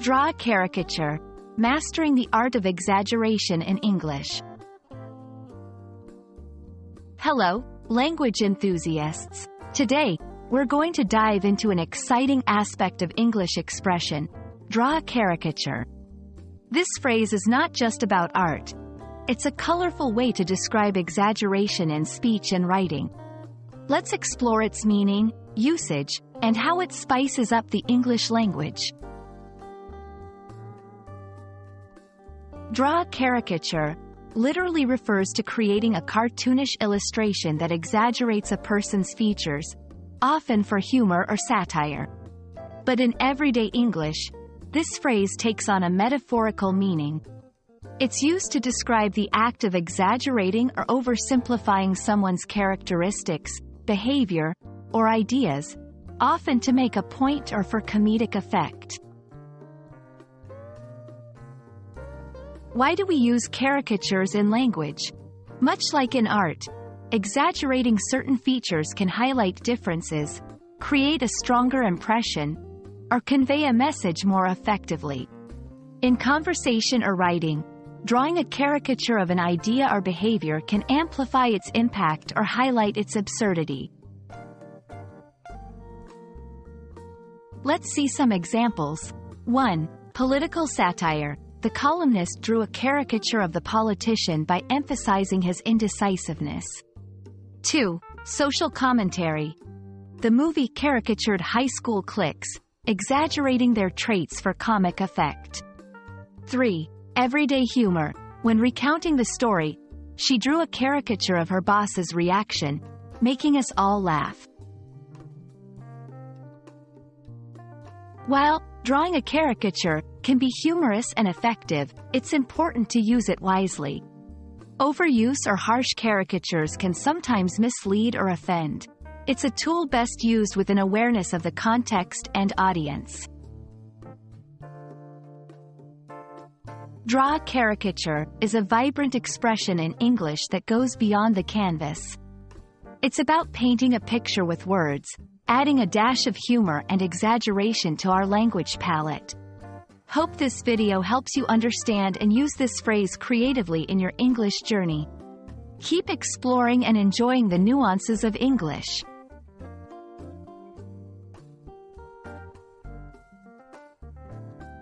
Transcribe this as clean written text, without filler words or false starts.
Draw a caricature. Mastering the art of exaggeration in English. Hello, language enthusiasts. Today, we're going to dive into an exciting aspect of English expression: draw a caricature. This phrase is not just about art. It's a colorful way to describe exaggeration in speech and writing. Let's explore its meaning, usage, and how it spices up the English language. Draw a caricature literally refers to creating a cartoonish illustration that exaggerates a person's features, often for humor or satire. But in everyday English, this phrase takes on a metaphorical meaning. It's used to describe the act of exaggerating or oversimplifying someone's characteristics, behavior, or ideas, often to make a point or for comedic effect. Why do we use caricatures in language? Much like in art, exaggerating certain features can highlight differences, create a stronger impression, or convey a message more effectively. In conversation or writing, drawing a caricature of an idea or behavior can amplify its impact or highlight its absurdity. Let's see some examples. 1. Political satire. The columnist drew a caricature of the politician by emphasizing his indecisiveness. 2. Social commentary. The movie caricatured high school cliques, exaggerating their traits for comic effect. 3. Everyday humor. When recounting the story, she drew a caricature of her boss's reaction, making us all laugh. While drawing a caricature can be humorous and effective, it's important to use it wisely. Overuse or harsh caricatures can sometimes mislead or offend. It's a tool best used with an awareness of the context and audience. Draw a caricature is a vibrant expression in English that goes beyond the canvas. It's about painting a picture with words, adding a dash of humor and exaggeration to our language palette. Hope this video helps you understand and use this phrase creatively in your English journey. Keep exploring and enjoying the nuances of English.